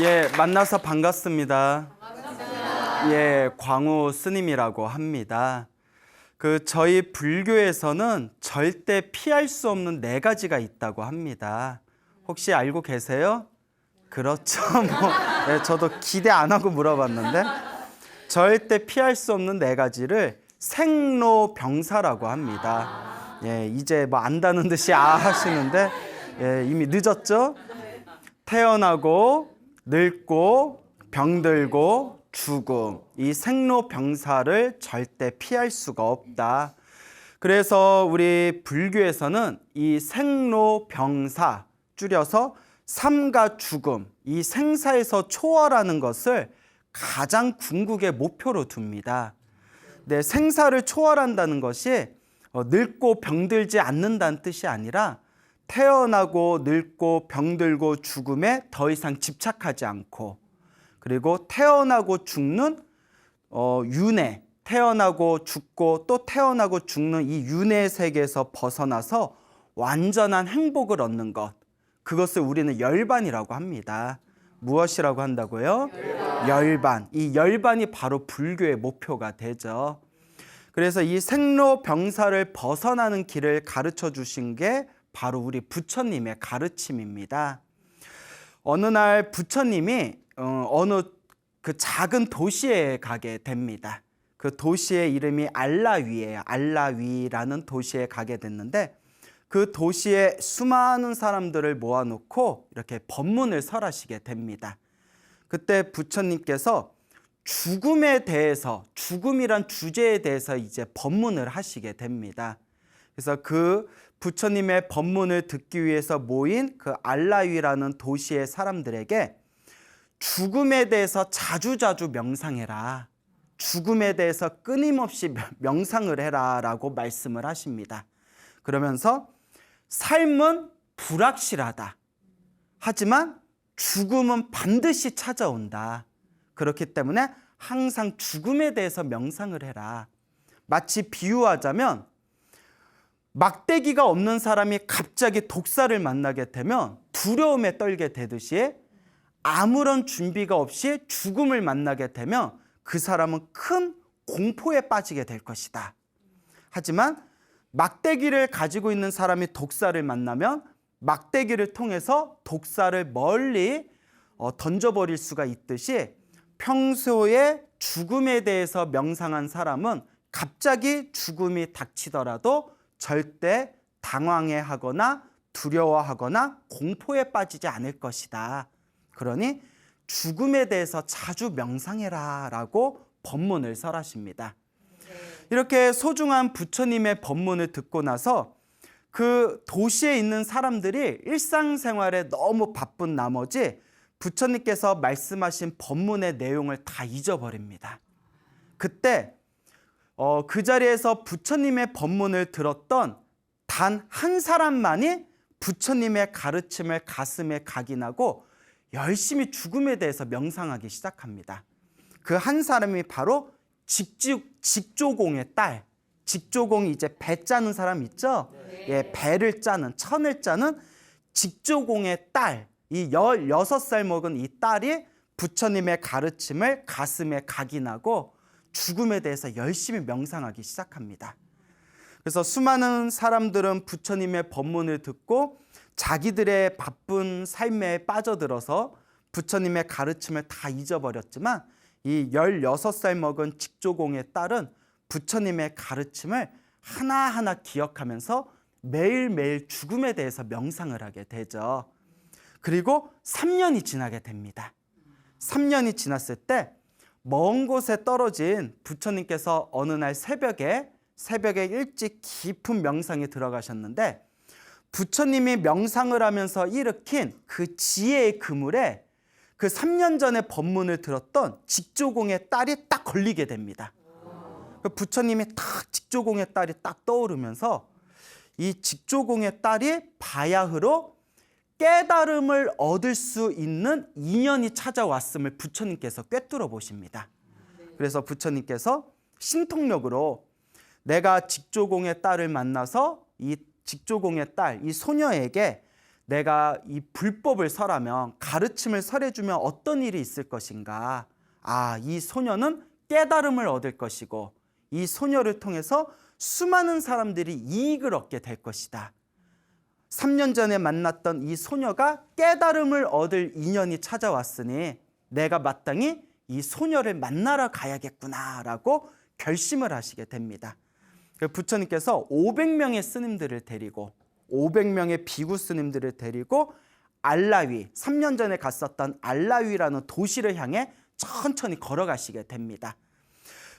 예, 만나서 반갑습니다. 예, 광우 스님이라고 합니다. 저희 불교에서는 절대 피할 수 없는 4가지가 있다고 합니다. 혹시 알고 계세요? 그렇죠. 예, 저도 기대 안 하고 물어봤는데 절대 피할 수 없는 4가지를 생로병사라고 합니다. 예, 이제 뭐 안다는 듯이 하시는데 예, 이미 늦었죠? 태어나고 늙고 병들고 죽음, 이 생로병사를 절대 피할 수가 없다. 그래서 우리 불교에서는 이 생로병사, 줄여서 삶과 죽음, 이 생사에서 초월하는 것을 가장 궁극의 목표로 둡니다. 네, 생사를 초월한다는 것이 늙고 병들지 않는다는 뜻이 아니라 태어나고 늙고 병들고 죽음에 더 이상 집착하지 않고, 그리고 태어나고 죽는 윤회, 태어나고 죽고 또 태어나고 죽는 이 윤회의 세계에서 벗어나서 완전한 행복을 얻는 것, 그것을 우리는 열반이라고 합니다. 무엇이라고 한다고요? 열반. 이 열반이 바로 불교의 목표가 되죠. 그래서 이 생로병사를 벗어나는 길을 가르쳐 주신 게 바로 우리 부처님의 가르침입니다. 어느 날 부처님이 어느 그 작은 도시에 가게 됩니다. 그 도시의 이름이 알라위예요. 알라위라는 도시에 가게 됐는데 그 도시에 수많은 사람들을 모아놓고 이렇게 법문을 설하시게 됩니다. 그때 부처님께서 죽음에 대해서, 죽음이란 주제에 대해서 이제 법문을 하시게 됩니다. 그래서 그 부처님의 법문을 듣기 위해서 모인 그 알라위라는 도시의 사람들에게 죽음에 대해서 자주자주 명상해라, 죽음에 대해서 끊임없이 명상을 해라 라고 말씀을 하십니다. 그러면서 삶은 불확실하다, 하지만 죽음은 반드시 찾아온다. 그렇기 때문에 항상 죽음에 대해서 명상을 해라. 마치 비유하자면 막대기가 없는 사람이 갑자기 독사를 만나게 되면 두려움에 떨게 되듯이 아무런 준비가 없이 죽음을 만나게 되면 그 사람은 큰 공포에 빠지게 될 것이다. 하지만 막대기를 가지고 있는 사람이 독사를 만나면 막대기를 통해서 독사를 멀리 던져버릴 수가 있듯이 평소에 죽음에 대해서 명상한 사람은 갑자기 죽음이 닥치더라도 절대 당황해하거나 두려워하거나 공포에 빠지지 않을 것이다. 그러니 죽음에 대해서 자주 명상해라 라고 법문을 설하십니다. 이렇게 소중한 부처님의 법문을 듣고 나서 그 도시에 있는 사람들이 일상생활에 너무 바쁜 나머지 부처님께서 말씀하신 법문의 내용을 다 잊어버립니다. 그때 그 자리에서 부처님의 법문을 들었던 단 한 사람만이 부처님의 가르침을 가슴에 각인하고 열심히 죽음에 대해서 명상하기 시작합니다. 그 한 사람이 바로 직조공의 딸. 직조공이 이제 배 짜는 사람 있죠? 예, 배를 짜는, 천을 짜는 직조공의 딸, 이 16살 먹은 이 딸이 부처님의 가르침을 가슴에 각인하고 죽음에 대해서 열심히 명상하기 시작합니다. 그래서 수많은 사람들은 부처님의 법문을 듣고 자기들의 바쁜 삶에 빠져들어서 부처님의 가르침을 다 잊어버렸지만 이 16살 먹은 직조공의 딸은 부처님의 가르침을 하나하나 기억하면서 매일매일 죽음에 대해서 명상을 하게 되죠. 그리고 3년이 지나게 됩니다. 3년이 지났을 때 먼 곳에 떨어진 부처님께서 어느 날 새벽에 일찍 깊은 명상에 들어가셨는데 부처님이 명상을 하면서 일으킨 그 지혜의 그물에 그 3년 전에 법문을 들었던 직조공의 딸이 딱 걸리게 됩니다. 부처님이 딱 직조공의 딸이 딱 떠오르면서 이 직조공의 딸이 바야흐로 깨달음을 얻을 수 있는 인연이 찾아왔음을 부처님께서 꿰뚫어 보십니다. 그래서 부처님께서 신통력으로 내가 직조공의 딸을 만나서 이 직조공의 딸, 이 소녀에게 내가 이 불법을 설하면, 가르침을 설해주면 어떤 일이 있을 것인가. 이 소녀는 깨달음을 얻을 것이고 이 소녀를 통해서 수많은 사람들이 이익을 얻게 될 것이다. 3년 전에 만났던 이 소녀가 깨달음을 얻을 인연이 찾아왔으니 내가 마땅히 이 소녀를 만나러 가야겠구나라고 결심을 하시게 됩니다. 부처님께서 500명의 스님들을 데리고 500명의 비구 스님들을 데리고 알라위, 3년 전에 갔었던 알라위라는 도시를 향해 천천히 걸어가시게 됩니다.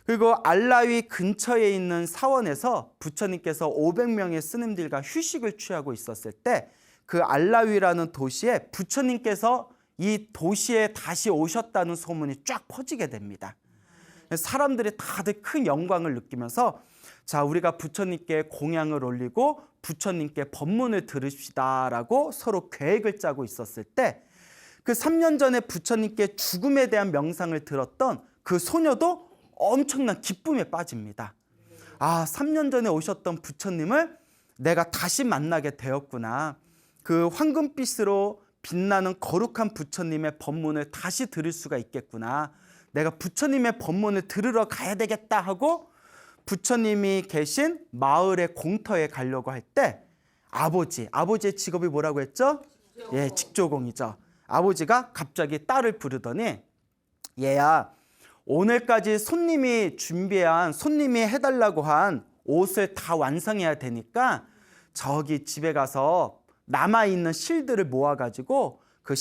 그리고 알라위 근처에 있는 사원에서 부처님께서 500명의 스님들과 휴식을 취하고 있었을 때 그 알라위라는 도시에 부처님께서 이 도시에 다시 오셨다는 소문이 쫙 퍼지게 됩니다. 사람들이 다들 큰 영광을 느끼면서 자, 우리가 부처님께 공양을 올리고 부처님께 법문을 들읍시다라고 서로 계획을 짜고 있었을 때 그 3년 전에 부처님께 죽음에 대한 명상을 들었던 그 소녀도 엄청난 기쁨에 빠집니다. 3년 전에 오셨던 부처님을 내가 다시 만나게 되었구나. 그 황금빛으로 빛나는 거룩한 부처님의 법문을 다시 들을 수가 있겠구나. 내가 부처님의 법문을 들으러 가야 되겠다 하고 부처님이 계신 마을의 공터에 가려고 할 때 아버지의 직업이 뭐라고 했죠? 예, 직조공이죠. 아버지가 갑자기 딸을 부르더니 얘야, 오늘까지 손님이 해달라고 한 옷을 다 완성해야 되니까 저기 집에 가서 남아있는 실들을 모아가지고 그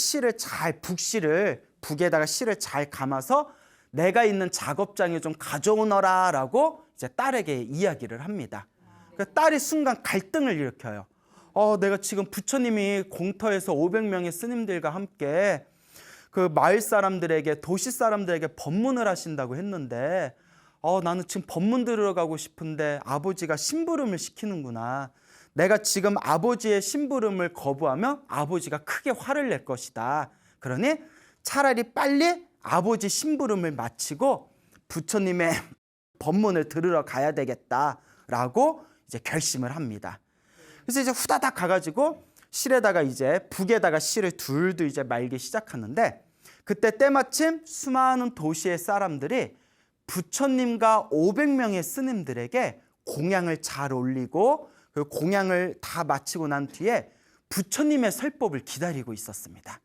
북에다가 실을 잘 감아서 내가 있는 작업장에 좀 가져오너라 라고 이제 딸에게 이야기를 합니다. 그러니까 딸이 순간 갈등을 일으켜요. 내가 지금 부처님이 공터에서 500명의 스님들과 함께 그 마을 사람들에게, 도시 사람들에게 법문을 하신다고 했는데 나는 지금 법문 들으러 가고 싶은데 아버지가 심부름을 시키는구나. 내가 지금 아버지의 심부름을 거부하면 아버지가 크게 화를 낼 것이다. 그러니 차라리 빨리 아버지 심부름을 마치고 부처님의 법문을 들으러 가야 되겠다라고 이제 결심을 합니다. 그래서 이제 후다닥 가가지고 북에다가 실을 둘둘 이제 말기 시작하는데 그때 때마침 수많은 도시의 사람들이 부처님과 500명의 스님들에게 공양을 잘 올리고 그 공양을 다 마치고 난 뒤에 부처님의 설법을 기다리고 있었습니다.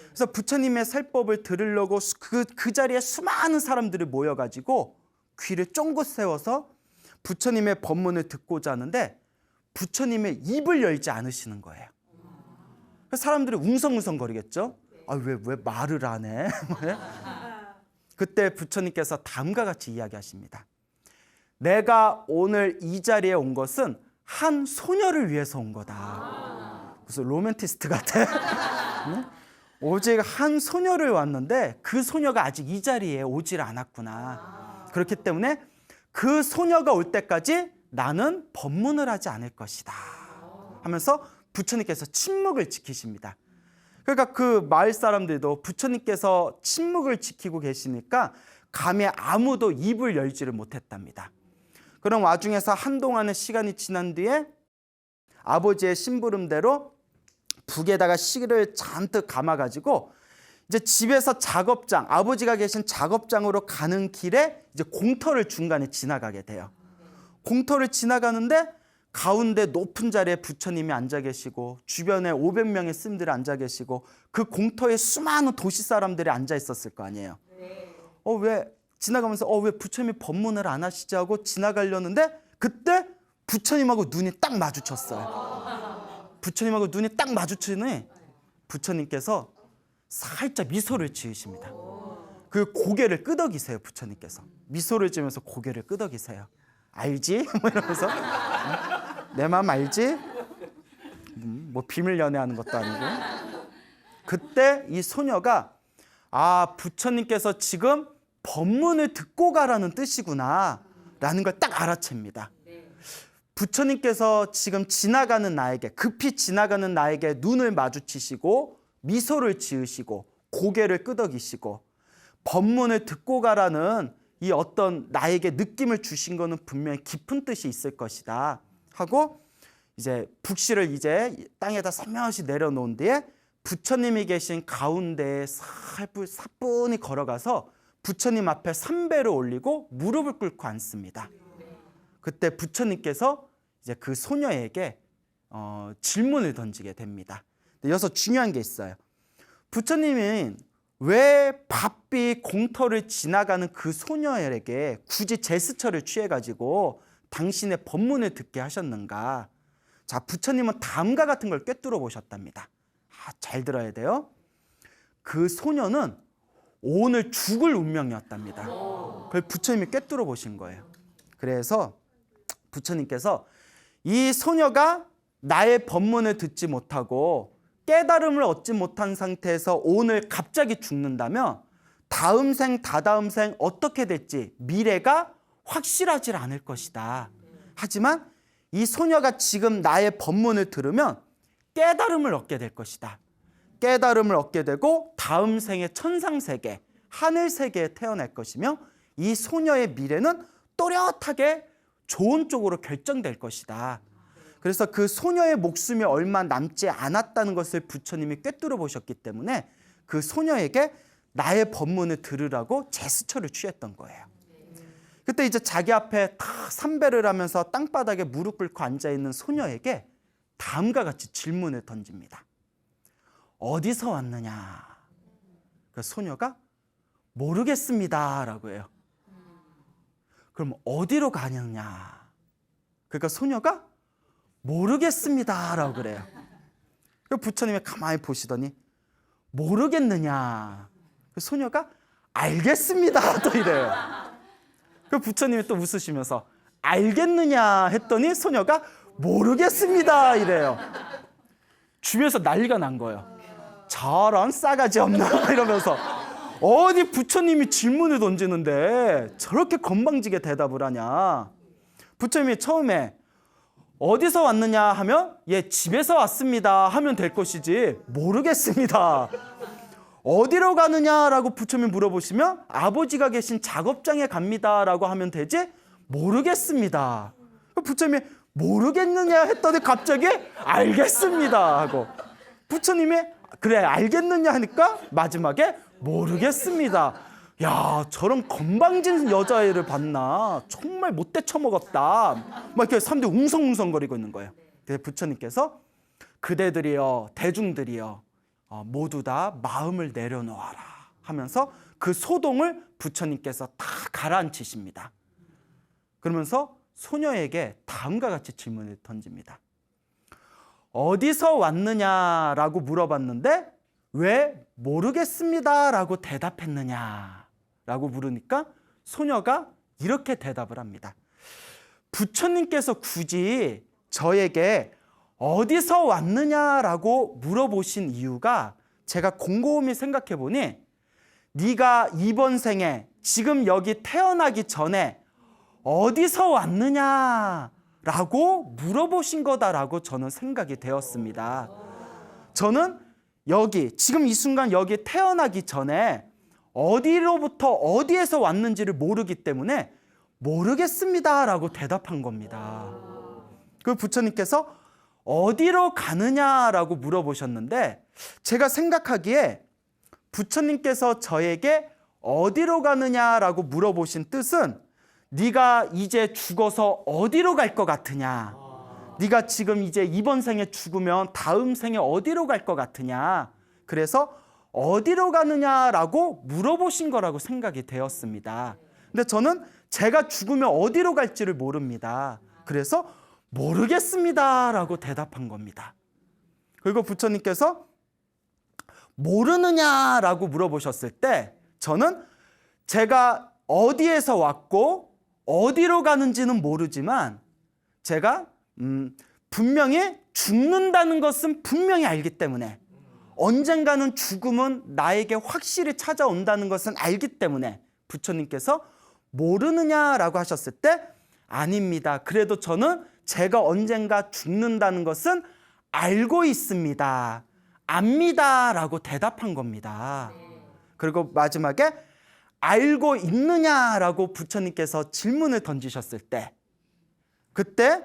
그래서 부처님의 설법을 들으려고 그 자리에 수많은 사람들이 모여가지고 귀를 쫑긋 세워서 부처님의 법문을 듣고자 하는데 부처님의 입을 열지 않으시는 거예요. 사람들이 웅성웅성거리겠죠. 왜 말을 안 해? 그때 부처님께서 다음과 같이 이야기하십니다. 내가 오늘 이 자리에 온 것은 한 소녀를 위해서 온 거다. 무슨 로맨티스트 같아. 오직 한 소녀를 왔는데 그 소녀가 아직 이 자리에 오질 않았구나. 그렇기 때문에 그 소녀가 올 때까지 나는 법문을 하지 않을 것이다 하면서 부처님께서 침묵을 지키십니다. 그러니까 그 마을 사람들도 부처님께서 침묵을 지키고 계시니까 감히 아무도 입을 열지를 못했답니다. 그런 와중에서 한동안의 시간이 지난 뒤에 아버지의 심부름대로 북에다가 실을 잔뜩 감아가지고 이제 집에서 아버지가 계신 작업장으로 가는 길에 이제 공터를 중간에 지나가게 돼요. 공터를 지나가는데 가운데 높은 자리에 부처님이 앉아 계시고 주변에 500명의 스님들이 앉아 계시고 그 공터에 수많은 도시 사람들이 앉아 있었을 거 아니에요. 왜 지나가면서 왜 부처님이 법문을 안 하시지 하고 지나가려는데 그때 부처님하고 눈이 딱 마주쳤어요. 부처님하고 눈이 딱 마주치니 부처님께서 살짝 미소를 지으십니다. 그 고개를 끄덕이세요. 부처님께서 미소를 지으면서 고개를 끄덕이세요. 알지? 이러면서 내 마음 알지? 뭐 비밀 연애하는 것도 아니고. 그때 이 소녀가 부처님께서 지금 법문을 듣고 가라는 뜻이구나 라는 걸 딱 알아챕니다. 부처님께서 지금 급히 지나가는 나에게 눈을 마주치시고 미소를 지으시고 고개를 끄덕이시고 법문을 듣고 가라는 이 어떤 나에게 느낌을 주신 거는 분명히 깊은 뜻이 있을 것이다 하고 이제 북실을 이제 땅에다 살며시 내려놓은 뒤에 부처님이 계신 가운데에 사뿐히 걸어가서 부처님 앞에 삼배를 올리고 무릎을 꿇고 앉습니다. 그때 부처님께서 이제 그 소녀에게 질문을 던지게 됩니다. 여기서 중요한 게 있어요. 부처님은 왜 바삐 공터를 지나가는 그 소녀에게 굳이 제스처를 취해가지고 당신의 법문을 듣게 하셨는가? 자, 부처님은 다음과 같은 걸 꿰뚫어 보셨답니다. 잘 들어야 돼요. 그 소녀는 오늘 죽을 운명이었답니다. 그걸 부처님이 꿰뚫어 보신 거예요. 그래서 부처님께서 이 소녀가 나의 법문을 듣지 못하고 깨달음을 얻지 못한 상태에서 오늘 갑자기 죽는다면 다음 생, 다다음 생 어떻게 될지 미래가 확실하지 않을 것이다. 하지만 이 소녀가 지금 나의 법문을 들으면 깨달음을 얻게 될 것이다. 깨달음을 얻게 되고 다음 생에 천상세계, 하늘세계에 태어날 것이며 이 소녀의 미래는 또렷하게 좋은 쪽으로 결정될 것이다. 그래서 그 소녀의 목숨이 얼마 남지 않았다는 것을 부처님이 꿰뚫어 보셨기 때문에 그 소녀에게 나의 법문을 들으라고 제스처를 취했던 거예요. 그때 이제 자기 앞에 다 삼배를 하면서 땅바닥에 무릎 꿇고 앉아있는 소녀에게 다음과 같이 질문을 던집니다. 어디서 왔느냐? 그 소녀가 모르겠습니다 라고 해요. 그럼 어디로 가느냐? 그러니까 소녀가 모르겠습니다 라고 그래요. 부처님이 가만히 보시더니 모르겠느냐? 그 소녀가 알겠습니다 또 이래요. 그 부처님이 또 웃으시면서 알겠느냐 했더니 소녀가 모르겠습니다 이래요. 주변에서 난리가 난 거예요. 저런 싸가지 없나 이러면서 어디 부처님이 질문을 던지는데 저렇게 건방지게 대답을 하냐. 부처님이 처음에 어디서 왔느냐 하면 예 집에서 왔습니다 하면 될 것이지 모르겠습니다. 어디로 가느냐라고 부처님이 물어보시면 아버지가 계신 작업장에 갑니다라고 하면 되지 모르겠습니다. 부처님이 모르겠느냐 했더니 갑자기 알겠습니다 하고 부처님이 그래 알겠느냐 하니까 마지막에 모르겠습니다. 야 저런 건방진 여자애를 봤나 정말 못돼 처먹었다 막 이렇게 사람들이 웅성웅성거리고 있는 거예요. 그래서 부처님께서 그대들이여 대중들이여 모두 다 마음을 내려놓아라 하면서 그 소동을 부처님께서 다 가라앉히십니다. 그러면서 소녀에게 다음과 같이 질문을 던집니다. 어디서 왔느냐라고 물어봤는데 왜 모르겠습니다라고 대답했느냐라고 물으니까 소녀가 이렇게 대답을 합니다. 부처님께서 굳이 저에게 어디서 왔느냐라고 물어보신 이유가 제가 곰곰이 생각해 보니 네가 이번 생에 지금 여기 태어나기 전에 어디서 왔느냐라고 물어보신 거다라고 저는 생각이 되었습니다. 저는 여기 지금 이 순간 여기 태어나기 전에 어디로부터 어디에서 왔는지를 모르기 때문에 모르겠습니다라고 대답한 겁니다. 그 부처님께서 어디로 가느냐라고 물어보셨는데 제가 생각하기에 부처님께서 저에게 어디로 가느냐라고 물어보신 뜻은 네가 이제 죽어서 어디로 갈 것 같으냐? 네가 지금 이제 이번 생에 죽으면 다음 생에 어디로 갈 것 같으냐? 그래서 어디로 가느냐라고 물어보신 거라고 생각이 되었습니다. 근데 저는 제가 죽으면 어디로 갈지를 모릅니다. 그래서 모르겠습니다라고 대답한 겁니다. 그리고 부처님께서 모르느냐라고 물어보셨을 때 저는 제가 어디에서 왔고 어디로 가는지는 모르지만 제가 분명히 죽는다는 것은 분명히 알기 때문에 언젠가는 죽음은 나에게 확실히 찾아온다는 것은 알기 때문에 부처님께서 모르느냐라고 하셨을 때 아닙니다. 그래도 저는 제가 언젠가 죽는다는 것은 알고 있습니다. 압니다라고 대답한 겁니다. 그리고 마지막에 알고 있느냐라고 부처님께서 질문을 던지셨을 때 그때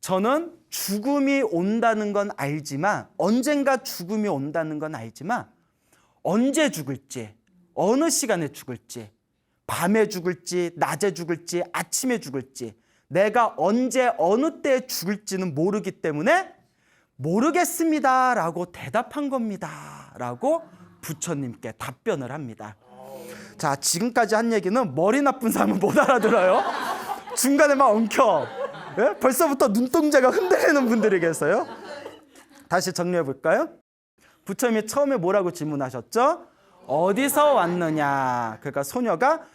저는 죽음이 온다는 건 알지만, 언젠가 죽음이 온다는 건 알지만 언제 죽을지, 어느 시간에 죽을지, 밤에 죽을지, 낮에 죽을지, 아침에 죽을지, 내가 언제 어느 때 죽을지는 모르기 때문에 모르겠습니다 라고 대답한 겁니다 라고 부처님께 답변을 합니다. 자, 지금까지 한 얘기는 머리 나쁜 사람은 못 알아들어요. 중간에 막 엉켜. 예? 벌써부터 눈동자가 흔들리는 분들이 계세요. 다시 정리해 볼까요? 부처님이 처음에 뭐라고 질문하셨죠? 어디서 왔느냐. 그러니까 소녀가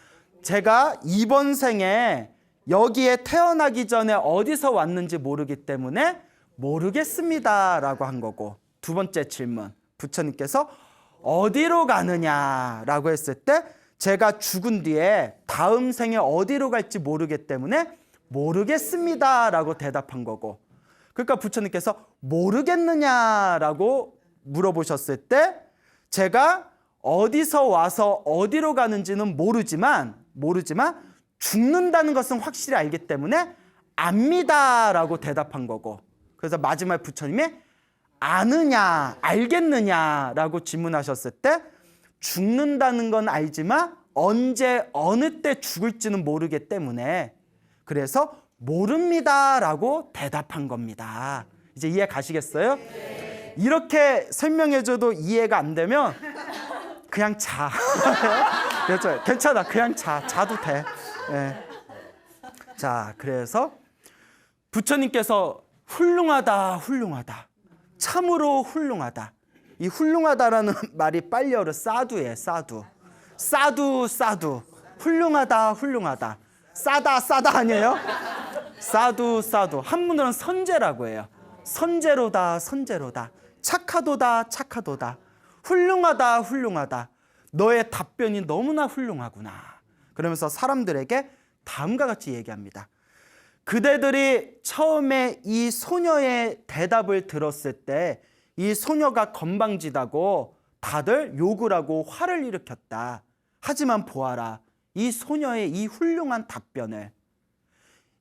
제가 이번 생에 여기에 태어나기 전에 어디서 왔는지 모르기 때문에 모르겠습니다 라고 한 거고, 두 번째 질문, 부처님께서 어디로 가느냐 라고 했을 때 제가 죽은 뒤에 다음 생에 어디로 갈지 모르기 때문에 모르겠습니다 라고 대답한 거고, 그러니까 부처님께서 모르겠느냐라고 물어보셨을 때 제가 어디서 와서 어디로 가는지는 모르지만 죽는다는 것은 확실히 알기 때문에 압니다 라고 대답한 거고, 그래서 마지막에 부처님이 아느냐, 알겠느냐 라고 질문하셨을 때 죽는다는 건 알지만 언제 어느 때 죽을지는 모르기 때문에 그래서 모릅니다 라고 대답한 겁니다. 이제 이해 가시겠어요? 이렇게 설명해줘도 이해가 안 되면 그냥 자. 그렇죠? 괜찮아, 그냥 자도 돼. 네. 자, 그래서 부처님께서 훌륭하다, 참으로 훌륭하다. 이 훌륭하다라는 말이 빨리어로 사두예요. 사두. 훌륭하다. 싸다 아니에요? 사두. 한문으로는 선제라고 해요. 선제로다. 착하도다. 훌륭하다. 너의 답변이 너무나 훌륭하구나. 그러면서 사람들에게 다음과 같이 얘기합니다. 그대들이 처음에 이 소녀의 대답을 들었을 때 이 소녀가 건방지다고 다들 욕을 하고 화를 일으켰다. 하지만 보아라, 이 소녀의 이 훌륭한 답변을,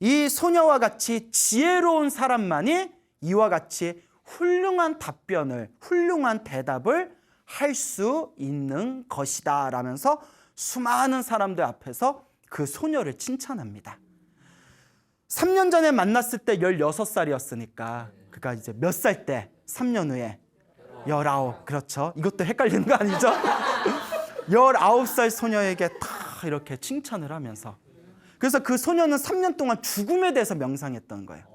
이 소녀와 같이 지혜로운 사람만이 이와 같이 훌륭한 답변을, 훌륭한 대답을 할 수 있는 것이다 라면서 수많은 사람들 앞에서 그 소녀를 칭찬합니다. 3년 전에 만났을 때 16살이었으니까 그러니까 이제 몇 살 때? 3년 후에 19. 그렇죠. 이것도 헷갈리는 거 아니죠? 19살 소녀에게 다 이렇게 칭찬을 하면서, 그래서 그 소녀는 3년 동안 죽음에 대해서 명상했던 거예요.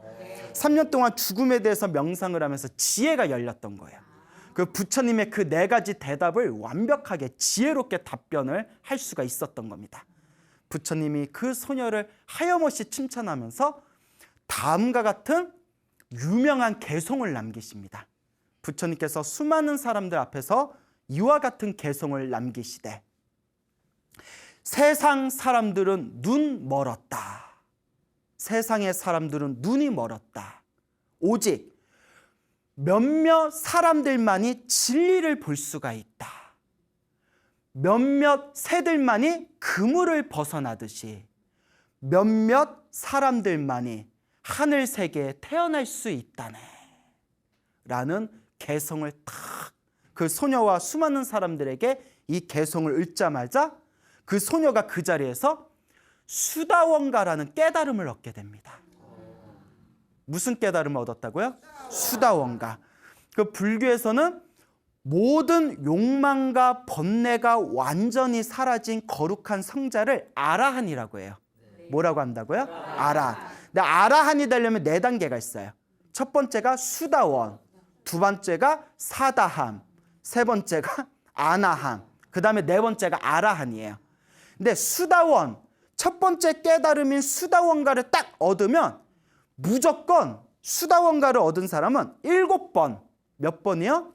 3년 동안 죽음에 대해서 명상을 하면서 지혜가 열렸던 거예요. 그 부처님의 그 4가지 대답을 완벽하게 지혜롭게 답변을 할 수가 있었던 겁니다. 부처님이 그 소녀를 하염없이 칭찬하면서 다음과 같은 유명한 개송을 남기십니다. 부처님께서 수많은 사람들 앞에서 이와 같은 개송을 남기시되, 세상 사람들은 눈 멀었다. 세상의 사람들은 눈이 멀었다. 오직 몇몇 사람들만이 진리를 볼 수가 있다. 몇몇 새들만이 그물을 벗어나듯이 몇몇 사람들만이 하늘 세계에 태어날 수 있다네 라는 개성을 탁 그 소녀와 수많은 사람들에게 이 개성을 읽자마자 그 소녀가 그 자리에서 수다원가라는 깨달음을 얻게 됩니다. 무슨 깨달음을 얻었다고요? 수다원가. 그 불교에서는 모든 욕망과 번뇌가 완전히 사라진 거룩한 성자를 아라한이라고 해요. 뭐라고 한다고요? 아라한. 근데 아라한이 되려면 4단계가 있어요. 첫 번째가 수다원, 두 번째가 사다함, 세 번째가 아나함, 그 다음에 4번째가 아라한이에요. 근데 수다원, 첫 번째 깨달음인 수다원가를 딱 얻으면 무조건 수다원가를 얻은 사람은 7번, 몇 번이요?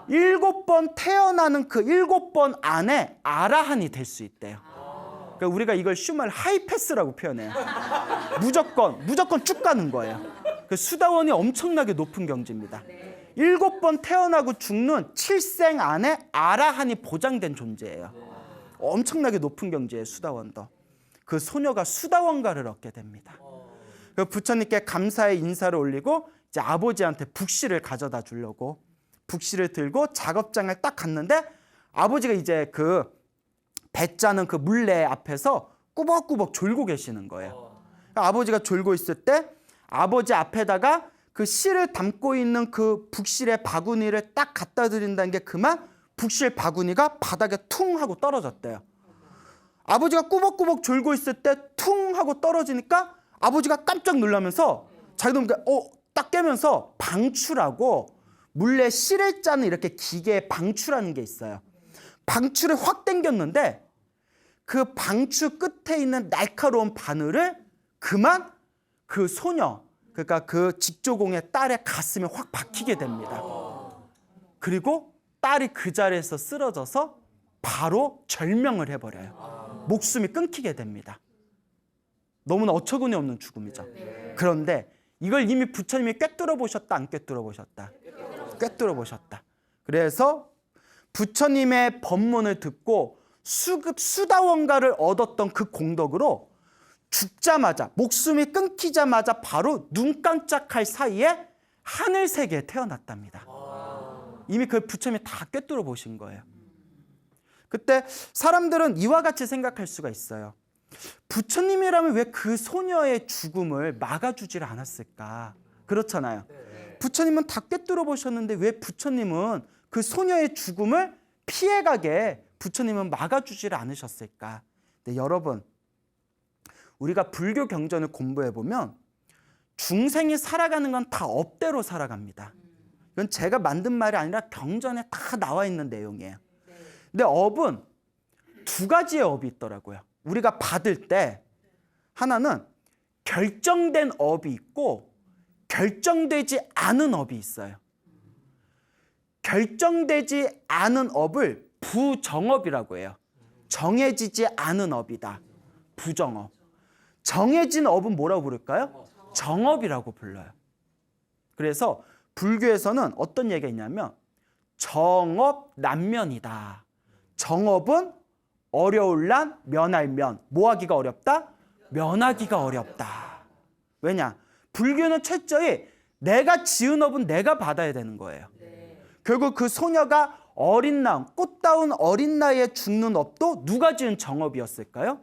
7번 태어나는 그 7번 안에 아라한이 될 수 있대요. 그러니까 우리가 이걸 슈말 하이패스라고 표현해요. 무조건 쭉 가는 거예요. 그 수다원이 엄청나게 높은 경지입니다. 7번 태어나고 죽는 7생 안에 아라한이 보장된 존재예요. 엄청나게 높은 경지예요, 수다원도. 그 소녀가 수다원가를 얻게 됩니다. 그 부처님께 감사의 인사를 올리고 이제 아버지한테 북시를 가져다 주려고 북시를 들고 작업장을 딱 갔는데 아버지가 이제 그 배짜는 그 물레 앞에서 꾸벅꾸벅 졸고 계시는 거예요. 그러니까 아버지가 졸고 있을 때 아버지 앞에다가 그 실을 담고 있는 그 북실의 바구니를 딱 갖다 드린다는 게 그만 북실 바구니가 바닥에 퉁 하고 떨어졌대요. 아버지가 꾸벅꾸벅 졸고 있을 때 퉁 하고 떨어지니까 아버지가 깜짝 놀라면서 자기도 딱 깨면서 방추라고 물레 실을 짜는 이렇게 기계에 방추라는 게 있어요. 방추를 확 당겼는데 그 방추 끝에 있는 날카로운 바늘을 그만 그 소녀, 그러니까 그 직조공의 딸의 가슴에 확 박히게 됩니다. 그리고 딸이 그 자리에서 쓰러져서 바로 절명을 해버려요. 목숨이 끊기게 됩니다. 너무나 어처구니 없는 죽음이죠. 그런데 이걸 이미 부처님이 꿰뚫어 보셨다, 안 꿰뚫어 보셨다? 꿰뚫어 보셨다. 그래서 부처님의 법문을 듣고 수다원가를 얻었던 그 공덕으로 죽자마자 목숨이 끊기자마자 바로 눈 깜짝할 사이에 하늘 세계에 태어났답니다. 이미 그 부처님이 다 꿰뚫어 보신 거예요. 그때 사람들은 이와 같이 생각할 수가 있어요. 부처님이라면 왜 그 소녀의 죽음을 막아주질 않았을까? 그렇잖아요. 부처님은 다 꿰뚫어 보셨는데 왜 부처님은 그 소녀의 죽음을 피해가게 부처님은 막아주질 않으셨을까? 근데 여러분, 우리가 불교 경전을 공부해 보면 중생이 살아가는 건 다 업대로 살아갑니다. 이건 제가 만든 말이 아니라 경전에 다 나와 있는 내용이에요. 근데 업은 두 가지의 업이 있더라고요. 우리가 받을 때 하나는 결정된 업이 있고 결정되지 않은 업이 있어요. 결정되지 않은 업을 부정업이라고 해요. 정해지지 않은 업이다. 부정업. 정해진 업은 뭐라고 부를까요? 정업이라고 불러요. 그래서 불교에서는 어떤 얘기가 있냐면 정업 난면이다. 정업은 어려울 난 면할 면. 뭐 하기가 어렵다? 면하기가 어렵다. 왜냐? 불교는 철저히 내가 지은 업은 내가 받아야 되는 거예요. 결국 그 소녀가 어린 나음, 꽃다운 어린 나이에 죽는 업도 누가 지은 정업이었을까요?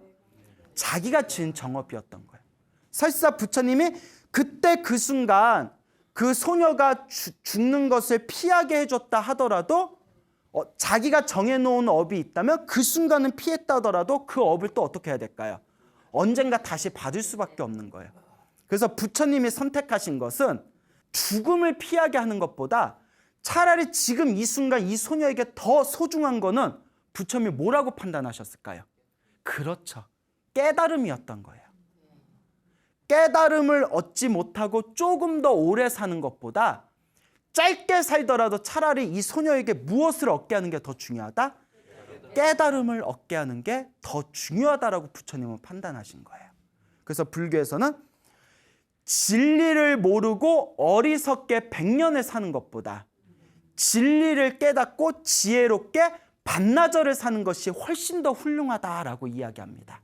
자기가 지은 정업이었던 거예요. 설사 부처님이 그때 그 순간 그 소녀가 죽는 것을 피하게 해줬다 하더라도 자기가 정해놓은 업이 있다면 그 순간은 피했다 하더라도 그 업을 또 어떻게 해야 될까요? 언젠가 다시 받을 수밖에 없는 거예요. 그래서 부처님이 선택하신 것은 죽음을 피하게 하는 것보다 차라리 지금 이 순간 이 소녀에게 더 소중한 거는 부처님이 뭐라고 판단하셨을까요? 그렇죠. 깨달음이었던 거예요. 깨달음을 얻지 못하고 조금 더 오래 사는 것보다 짧게 살더라도 차라리 이 소녀에게 무엇을 얻게 하는 게 더 중요하다? 깨달음을 얻게 하는 게 더 중요하다라고 부처님은 판단하신 거예요. 그래서 불교에서는 진리를 모르고 어리석게 100년을 사는 것보다 진리를 깨닫고 지혜롭게 반나절을 사는 것이 훨씬 더 훌륭하다라고 이야기합니다.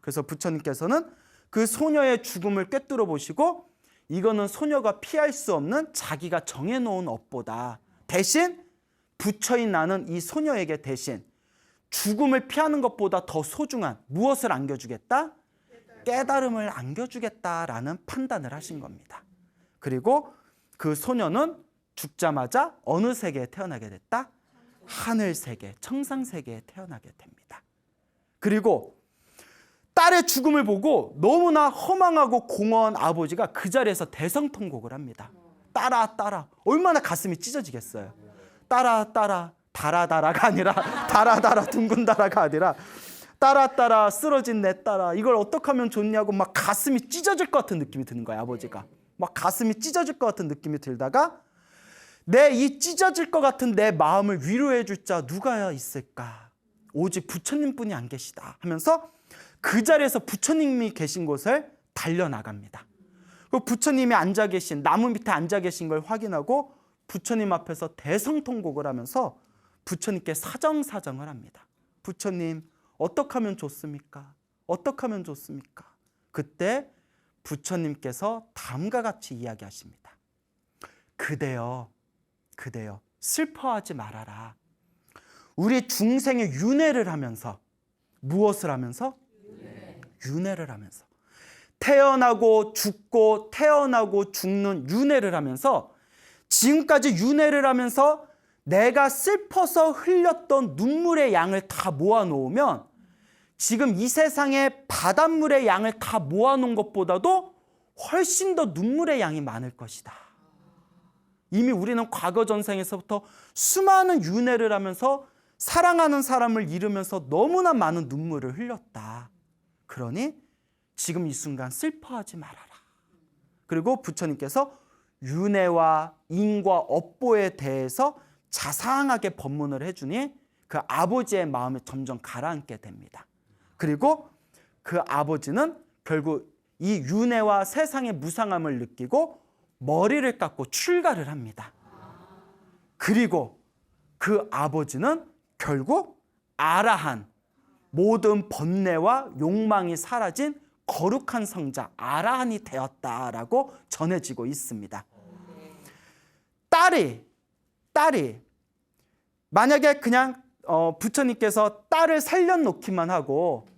그래서 부처님께서는 그 소녀의 죽음을 꿰뚫어 보시고 이거는 소녀가 피할 수 없는 자기가 정해놓은 업보다 대신 부처인 나는 이 소녀에게 대신 죽음을 피하는 것보다 더 소중한 무엇을 안겨주겠다? 깨달음을 안겨주겠다라는 판단을 하신 겁니다. 그리고 그 소녀는 죽자마자 어느 세계에 태어나게 됐다? 하늘 세계, 청상 세계에 태어나게 됩니다. 그리고 딸의 죽음을 보고 너무나 허망하고 공허한 아버지가 그 자리에서 대성통곡을 합니다. 딸아, 딸아. 얼마나 가슴이 찢어지겠어요. 딸아, 딸아. 달아달아가 아니라 달아달아 둥근 달아가 아니라 딸아 쓰러진 내 딸아 이걸 어떻게 하면 좋냐고 막 가슴이 찢어질 것 같은 느낌이 드는 거예요. 아버지가 막 가슴이 찢어질 것 같은 느낌이 들다가 내 이 찢어질 것 같은 내 마음을 위로해 줄 자 누가 있을까? 오직 부처님뿐이 안 계시다 하면서 그 자리에서 부처님이 계신 곳을 달려나갑니다. 그 부처님이 앉아 계신 나무 밑에 앉아 계신 걸 확인하고 부처님 앞에서 대성통곡을 하면서 부처님께 사정사정을 합니다. 부처님 어떻게 하면 좋습니까? 어떻게 하면 좋습니까? 그때 부처님께서 다음과 같이 이야기하십니다. 그대여 슬퍼하지 말아라. 우리 중생의 윤회를 하면서 무엇을 하면서? 윤회를 하면서 태어나고 죽고 태어나고 죽는 윤회를 하면서 지금까지 윤회를 하면서 내가 슬퍼서 흘렸던 눈물의 양을 다 모아놓으면 지금 이 세상에 바닷물의 양을 다 모아놓은 것보다도 훨씬 더 눈물의 양이 많을 것이다. 이미 우리는 과거 전생에서부터 수많은 윤회를 하면서 사랑하는 사람을 잃으면서 너무나 많은 눈물을 흘렸다. 그러니 지금 이 순간 슬퍼하지 말아라. 그리고 부처님께서 윤회와 인과 업보에 대해서 자상하게 법문을 해주니 그 아버지의 마음이 점점 가라앉게 됩니다. 그리고 그 아버지는 결국 이 윤회와 세상의 무상함을 느끼고 머리를 깎고 출가를 합니다. 그리고 그 아버지는 결국 아라한, 모든 번뇌와 욕망이 사라진 거룩한 성자 아라한이 되었다라고 전해지고 있습니다. 딸이 만약에 그냥 부처님께서 딸을 살려놓기만 하고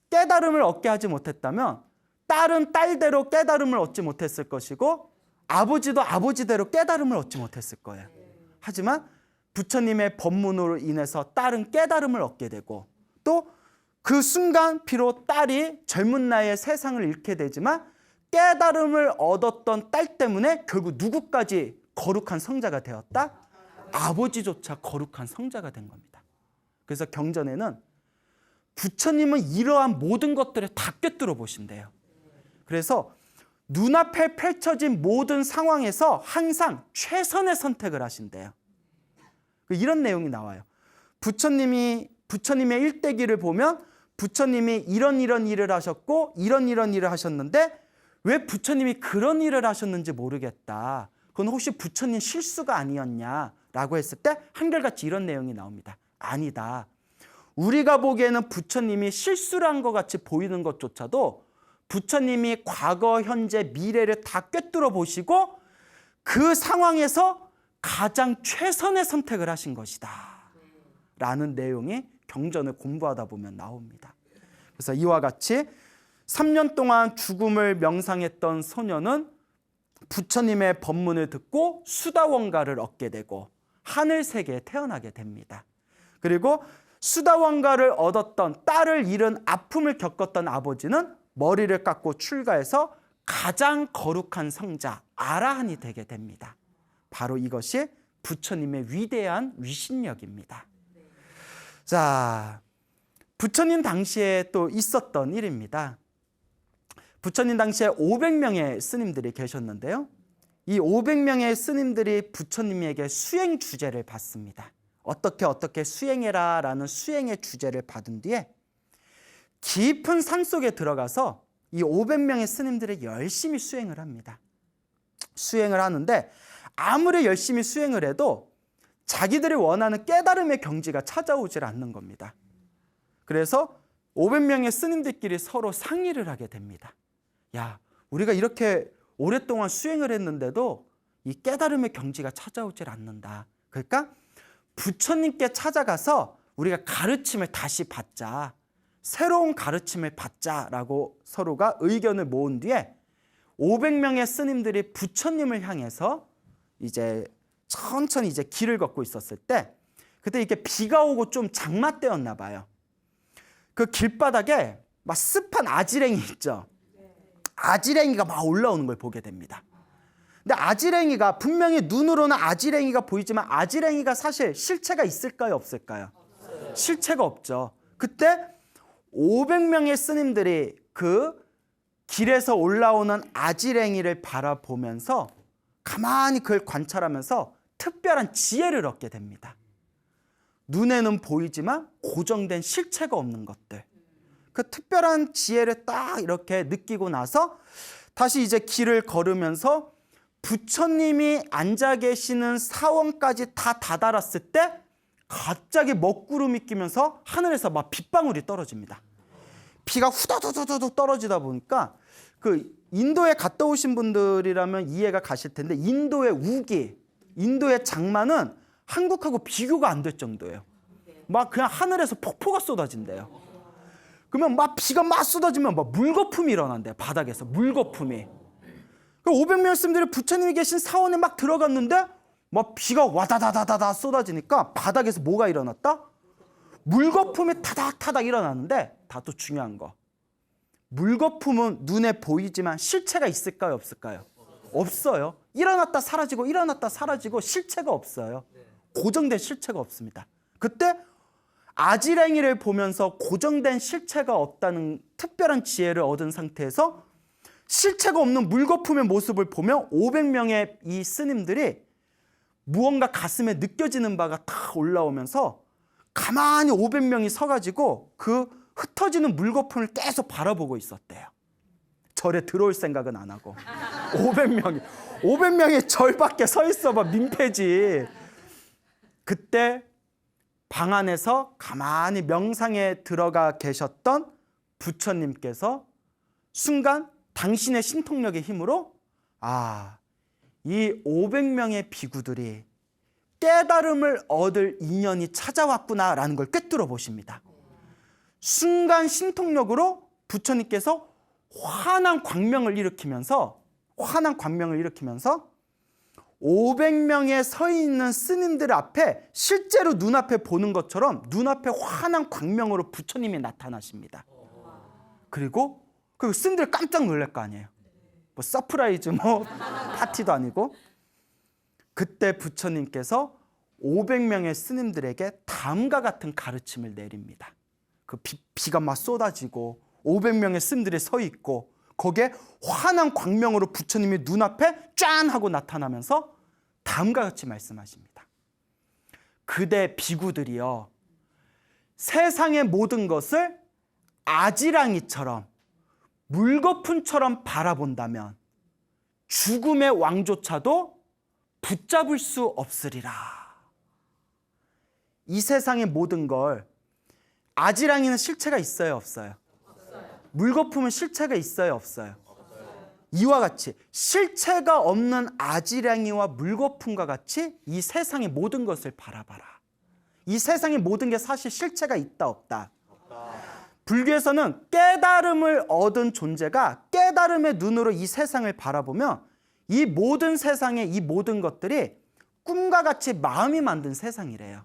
깨달음을 얻게 하지 못했다면 딸은 딸대로 깨달음을 얻지 못했을 것이고 아버지도 아버지대로 깨달음을 얻지 못했을 거예요. 하지만 부처님의 법문으로 인해서 딸은 깨달음을 얻게 되고 또 그 순간 비록 딸이 젊은 나이에 세상을 잃게 되지만 깨달음을 얻었던 딸 때문에 결국 누구까지 거룩한 성자가 되었다? 아버지조차 거룩한 성자가 된 겁니다. 그래서 경전에는 부처님은 이러한 모든 것들을 다 꿰뚫어 보신대요. 그래서 눈앞에 펼쳐진 모든 상황에서 항상 최선의 선택을 하신대요. 이런 내용이 나와요. 부처님의 일대기를 보면 부처님이 이런 일을 하셨고 이런 일을 하셨는데 왜 부처님이 그런 일을 하셨는지 모르겠다. 그건 혹시 부처님 실수가 아니었냐라고 했을 때 한결같이 이런 내용이 나옵니다. 아니다. 우리가 보기에는 부처님이 실수를 한 것 같이 보이는 것조차도 부처님이 과거, 현재, 미래를 다 꿰뚫어 보시고 그 상황에서 가장 최선의 선택을 하신 것이다 라는 내용이 경전을 공부하다 보면 나옵니다. 그래서 이와 같이 3년 동안 죽음을 명상했던 소녀는 부처님의 법문을 듣고 수다원가를 얻게 되고 하늘세계에 태어나게 됩니다. 그리고 수다원가를 얻었던 딸을 잃은 아픔을 겪었던 아버지는 머리를 깎고 출가해서 가장 거룩한 성자 아라한이 되게 됩니다. 바로 이것이 부처님의 위대한 위신력입니다. 자, 부처님 당시에 또 있었던 일입니다. 부처님 당시에 500명의 스님들이 계셨는데요. 이 500명의 스님들이 부처님에게 수행 주제를 받습니다. 어떻게 수행해라 라는 수행의 주제를 받은 뒤에 깊은 산속에 들어가서 이 500명의 스님들이 열심히 수행을 합니다. 수행을 하는데 아무리 열심히 수행을 해도 자기들이 원하는 깨달음의 경지가 찾아오질 않는 겁니다. 그래서 500명의 스님들끼리 서로 상의를 하게 됩니다. 야, 우리가 이렇게 오랫동안 수행을 했는데도 이 깨달음의 경지가 찾아오질 않는다. 그러니까 부처님께 찾아가서 우리가 가르침을 다시 받자. 새로운 가르침을 받자라고 서로가 의견을 모은 뒤에 500명의 스님들이 부처님을 향해서 이제 천천히 이제 길을 걷고 있었을 때 그때 이렇게 비가 오고 좀 장마 때였나 봐요. 그 길바닥에 막 습한 아지랭이 있죠. 아지랭이가 막 올라오는 걸 보게 됩니다. 근데 아지랭이가 분명히 눈으로는 아지랭이가 보이지만 아지랭이가 사실 실체가 있을까요? 없을까요? 실체가 없죠. 그때 500명의 스님들이 그 길에서 올라오는 아지랭이를 바라보면서 가만히 그걸 관찰하면서 특별한 지혜를 얻게 됩니다. 눈에는 보이지만 고정된 실체가 없는 것들. 그 특별한 지혜를 딱 이렇게 느끼고 나서 다시 이제 길을 걸으면서 부처님이 앉아 계시는 사원까지 다 다다랐을 때 갑자기 먹구름이 끼면서 하늘에서 막 빗방울이 떨어집니다. 비가 후다다다다 떨어지다 보니까 그 인도에 갔다 오신 분들이라면 이해가 가실 텐데 인도의 우기, 인도의 장마는 한국하고 비교가 안 될 정도예요. 막 그냥 하늘에서 폭포가 쏟아진대요. 그러면 막 비가 막 쏟아지면 막 물거품이 일어난대요. 바닥에서 물거품이. 500명 스님들이 부처님이 계신 사원에 막 들어갔는데 막 비가 와다다다다다 쏟아지니까 바닥에서 뭐가 일어났다? 물거품이 타닥타닥 일어나는데 다 또 중요한 거. 물거품은 눈에 보이지만 실체가 있을까요? 없을까요? 없어요. 일어났다 사라지고 일어났다 사라지고 실체가 없어요. 고정된 실체가 없습니다. 그때 아지랭이를 보면서 고정된 실체가 없다는 특별한 지혜를 얻은 상태에서 실체가 없는 물거품의 모습을 보며 500명의 이 스님들이 무언가 가슴에 느껴지는 바가 탁 올라오면서 가만히 500명이 서가지고 그 흩어지는 물거품을 계속 바라보고 있었대요. 절에 들어올 생각은 안 하고 500명이 절 밖에 서 있어 봐 민폐지. 그때 방 안에서 가만히 명상에 들어가 계셨던 부처님께서 순간 당신의 신통력의 힘으로 이 500명의 비구들이 깨달음을 얻을 인연이 찾아왔구나라는 걸 꿰뚫어 보십니다. 순간 신통력으로 부처님께서 환한 광명을 일으키면서 500명에 서 있는 스님들 앞에 실제로 눈앞에 보는 것처럼 눈앞에 환한 광명으로 부처님이 나타나십니다. 그리고 그 스님들 깜짝 놀랄 거 아니에요. 뭐 서프라이즈 파티도 아니고. 그때 부처님께서 500명의 스님들에게 다음과 같은 가르침을 내립니다. 그 비가 막 쏟아지고 500명의 스님들이 서 있고 거기에 환한 광명으로 부처님이 눈앞에 짠 하고 나타나면서 다음과 같이 말씀하십니다. 그대 비구들이여, 세상의 모든 것을 아지랑이처럼 물거품처럼 바라본다면 죽음의 왕조차도 붙잡을 수 없으리라. 이 세상의 모든 걸 아지랑이는 실체가 있어요, 없어요? 물거품은 실체가 있어요, 없어요? 이와 같이 실체가 없는 아지랑이와 물거품과 같이 이 세상의 모든 것을 바라봐라. 이 세상의 모든 게 사실 실체가 있다, 없다? 불교에서는 깨달음을 얻은 존재가 깨달음의 눈으로 이 세상을 바라보면 이 모든 세상의 이 모든 것들이 꿈과 같이 마음이 만든 세상이래요.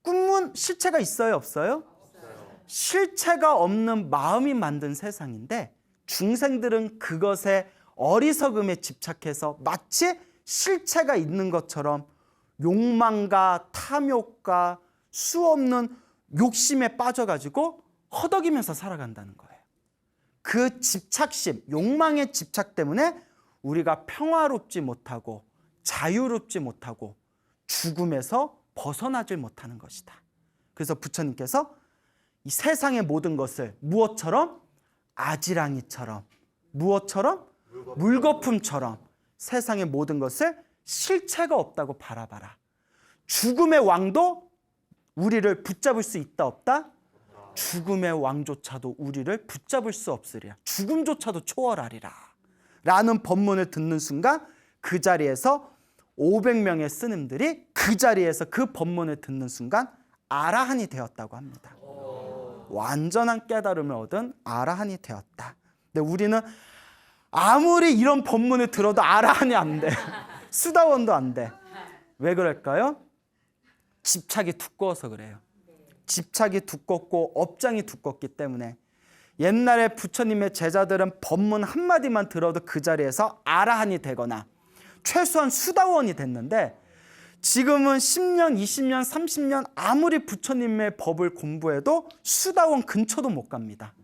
꿈은 실체가 있어요, 없어요? 실체가 없는 마음이 만든 세상인데 중생들은 그것에 어리석음에 집착해서 마치 실체가 있는 것처럼 욕망과 탐욕과 수없는 욕심에 빠져가지고 허덕이면서 살아간다는 거예요. 그 집착심, 욕망의 집착 때문에 우리가 평화롭지 못하고 자유롭지 못하고 죽음에서 벗어나질 못하는 것이다. 그래서 부처님께서 이 세상의 모든 것을 무엇처럼? 아지랑이처럼, 무엇처럼? 물거품처럼 세상의 모든 것을 실체가 없다고 바라봐라. 죽음의 왕도 우리를 붙잡을 수 있다, 없다? 죽음의 왕조차도 우리를 붙잡을 수 없으리라. 죽음조차도 초월하리라. 라는 법문을 듣는 순간 그 자리에서 500명의 스님들이 그 자리에서 그 법문을 듣는 순간 아라한이 되었다고 합니다. 완전한 깨달음을 얻은 아라한이 되었다. 근데 우리는 아무리 이런 법문을 들어도 아라한이 안 돼. 수다원도 안 돼. 왜 그럴까요? 집착이 두꺼워서 그래요. 집착이 두껍고 업장이 두껍기 때문에. 옛날에 부처님의 제자들은 법문 한마디만 들어도 그 자리에서 아라한이 되거나 최소한 수다원이 됐는데 지금은 10년, 20년, 30년 아무리 부처님의 법을 공부해도 수다원 근처도 못 갑니다.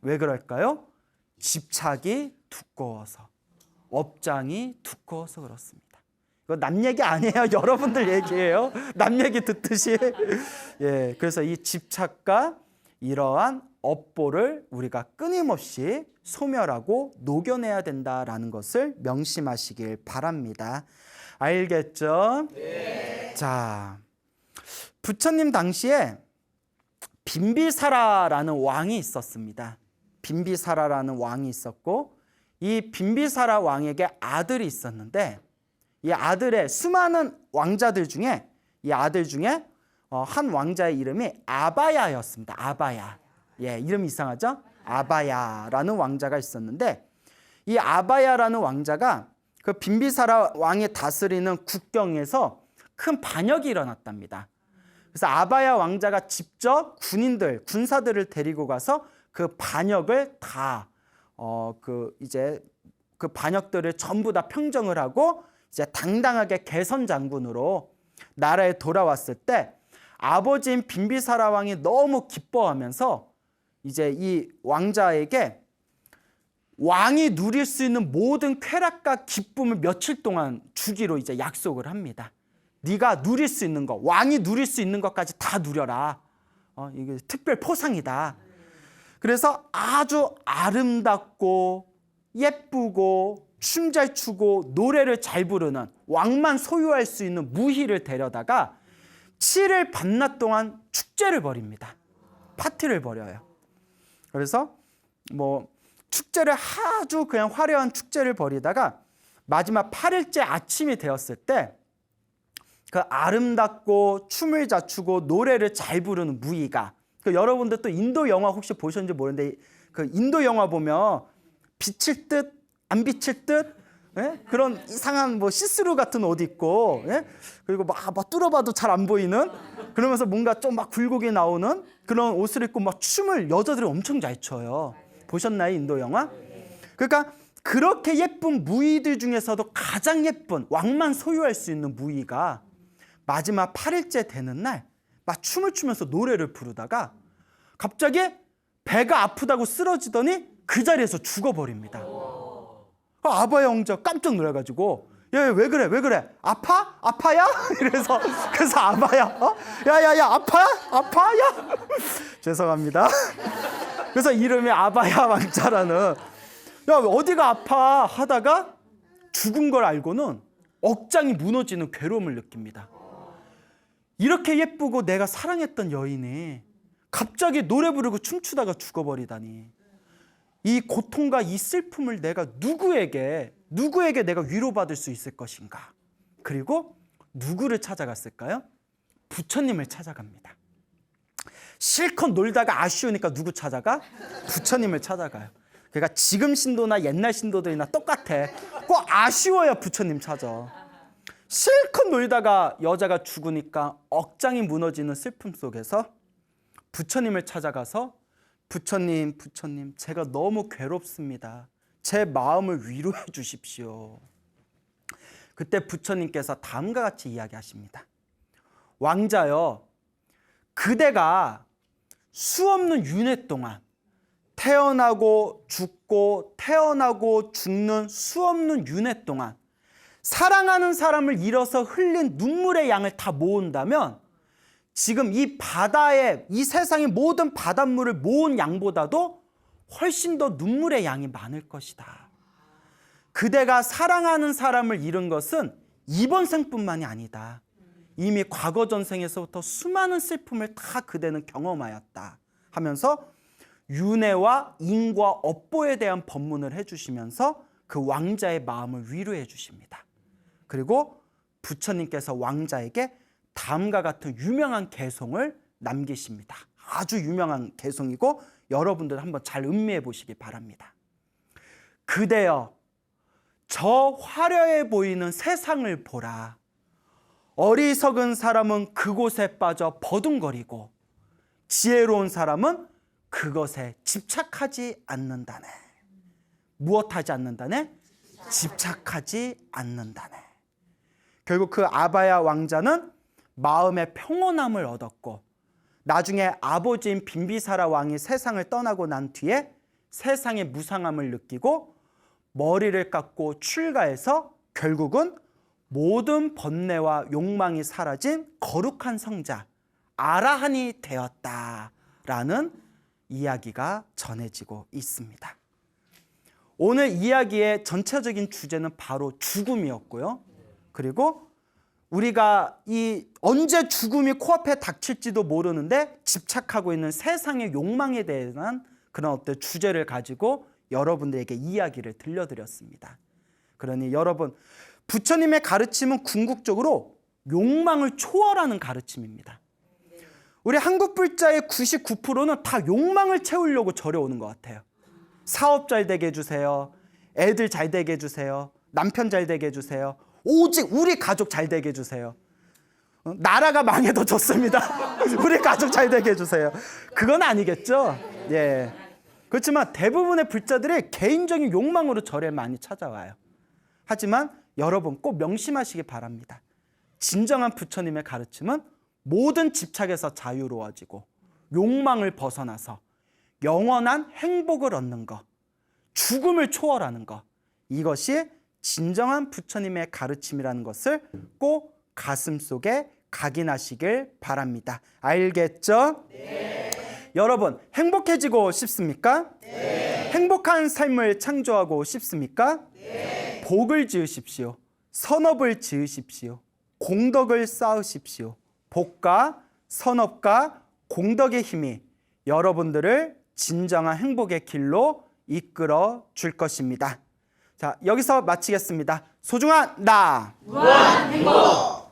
왜 그럴까요? 집착이 두꺼워서, 업장이 두꺼워서 그렇습니다. 이거 남 얘기 아니에요. 여러분들 얘기예요. 남 얘기 듣듯이. 예, 그래서 이 집착과 이러한 업보를 우리가 끊임없이 소멸하고 녹여내야 된다라는 것을 명심하시길 바랍니다. 알겠죠? 네. 자, 부처님 당시에 빈비사라라는 왕이 있었습니다. 빈비사라라는 왕이 있었고 이 빈비사라 왕에게 아들이 있었는데 이 아들의 수많은 왕자들 중에 이 아들 중에 한 왕자의 이름이 아바야였습니다. 아바야. 예, 이름이 이상하죠? 아바야라는 왕자가 있었는데 이 아바야라는 왕자가 그 빈비사라 왕이 다스리는 국경에서 큰 반역이 일어났답니다. 그래서 아바야 왕자가 직접 군사들을 데리고 가서 그 반역을 다 그 반역들을 전부 다 평정을 하고 이제 당당하게 개선 장군으로 나라에 돌아왔을 때 아버지인 빈비사라 왕이 너무 기뻐하면서 이제 이 왕자에게 왕이 누릴 수 있는 모든 쾌락과 기쁨을 며칠 동안 주기로 이제 약속을 합니다. 네가 누릴 수 있는 것, 왕이 누릴 수 있는 것까지 다 누려라. 이게 특별 포상이다. 그래서 아주 아름답고 예쁘고 춤 잘 추고 노래를 잘 부르는 왕만 소유할 수 있는 무희를 데려다가 7일 밤낮 동안 축제를 벌입니다. 파티를 벌여요. 그래서 축제를 아주 그냥 화려한 축제를 벌이다가 마지막 8일째 아침이 되었을 때 그 아름답고 춤을 잘 추고 노래를 잘 부르는 무희가 여러분들 또 인도 영화 혹시 보셨는지 모르는데 그 인도 영화 보면 비칠 듯 안 비칠 듯 그런 이상한 시스루 같은 옷 입고 그리고 막 뚫어봐도 잘 안 보이는 그러면서 뭔가 좀 막 굴곡이 나오는 그런 옷을 입고 막 춤을 여자들이 엄청 잘 춰요. 보셨나요, 인도 영화? 그러니까 그렇게 예쁜 무희들 중에서도 가장 예쁜 왕만 소유할 수 있는 무희가 마지막 8일째 되는 날 막 춤을 추면서 노래를 부르다가 갑자기 배가 아프다고 쓰러지더니 그 자리에서 죽어버립니다. 아바야 왕자 깜짝 놀라가지고 야, 왜 그래? 아파야? 그래서 아바야 야야야 아파야? 죄송합니다. 그래서 이름이 아바야 왕자라는 야 어디가 아파 하다가 죽은 걸 알고는 억장이 무너지는 괴로움을 느낍니다. 이렇게 예쁘고 내가 사랑했던 여인이 갑자기 노래 부르고 춤추다가 죽어버리다니 이 고통과 이 슬픔을 내가 누구에게 내가 위로받을 수 있을 것인가. 그리고 누구를 찾아갔을까요? 부처님을 찾아갑니다. 실컷 놀다가 아쉬우니까 누구 찾아가? 부처님을 찾아가요. 그러니까 지금 신도나 옛날 신도들이나 똑같아. 꼭 아쉬워야 부처님 찾아. 실컷 놀다가 여자가 죽으니까 억장이 무너지는 슬픔 속에서 부처님을 찾아가서 부처님, 제가 너무 괴롭습니다. 제 마음을 위로해 주십시오. 그때 부처님께서 다음과 같이 이야기하십니다. 왕자여, 그대가 수없는 윤회 동안 태어나고 죽고 태어나고 죽는 수없는 윤회 동안 사랑하는 사람을 잃어서 흘린 눈물의 양을 다 모은다면 지금 이 바다의 이 세상의 모든 바닷물을 모은 양보다도 훨씬 더 눈물의 양이 많을 것이다. 그대가 사랑하는 사람을 잃은 것은 이번 생뿐만이 아니다. 이미 과거 전생에서부터 수많은 슬픔을 다 그대는 경험하였다 하면서 윤회와 인과 업보에 대한 법문을 해주시면서 그 왕자의 마음을 위로해 주십니다. 그리고 부처님께서 왕자에게 다음과 같은 유명한 개송을 남기십니다. 아주 유명한 개송이고 여러분들 한번 잘 음미해 보시기 바랍니다. 그대여, 저 화려해 보이는 세상을 보라. 어리석은 사람은 그곳에 빠져 버둥거리고 지혜로운 사람은 그것에 집착하지 않는다네. 무엇하지 않는다네? 집착하지 않는다네. 결국 그 아바야 왕자는 마음의 평온함을 얻었고 나중에 아버지인 빈비사라 왕이 세상을 떠나고 난 뒤에 세상의 무상함을 느끼고 머리를 깎고 출가해서 결국은 모든 번뇌와 욕망이 사라진 거룩한 성자 아라한이 되었다라는 이야기가 전해지고 있습니다. 오늘 이야기의 전체적인 주제는 바로 죽음이었고요. 그리고 우리가 언제 죽음이 코앞에 닥칠지도 모르는데 집착하고 있는 세상의 욕망에 대한 그런 어떤 주제를 가지고 여러분들에게 이야기를 들려드렸습니다. 그러니 여러분, 부처님의 가르침은 궁극적으로 욕망을 초월하는 가르침입니다. 우리 한국 불자의 99%는 다 욕망을 채우려고 절에 오는 것 같아요. 사업 잘 되게 해주세요. 애들 잘 되게 해주세요. 남편 잘 되게 해주세요. 오직 우리 가족 잘 되게 해주세요. 나라가 망해도 좋습니다. 우리 가족 잘 되게 해주세요. 그건 아니겠죠? 예. 그렇지만 대부분의 불자들이 개인적인 욕망으로 절에 많이 찾아와요. 하지만 여러분 꼭 명심하시기 바랍니다. 진정한 부처님의 가르침은 모든 집착에서 자유로워지고 욕망을 벗어나서 영원한 행복을 얻는 것, 죽음을 초월하는 것, 이것이 진정한 부처님의 가르침이라는 것을 꼭 가슴속에 각인하시길 바랍니다. 알겠죠? 네. 여러분, 행복해지고 싶습니까? 네. 행복한 삶을 창조하고 싶습니까? 네. 복을 지으십시오. 선업을 지으십시오. 공덕을 쌓으십시오. 복과 선업과 공덕의 힘이 여러분들을 진정한 행복의 길로 이끌어 줄 것입니다. 자, 여기서 마치겠습니다. 소중한 나 무한 행복.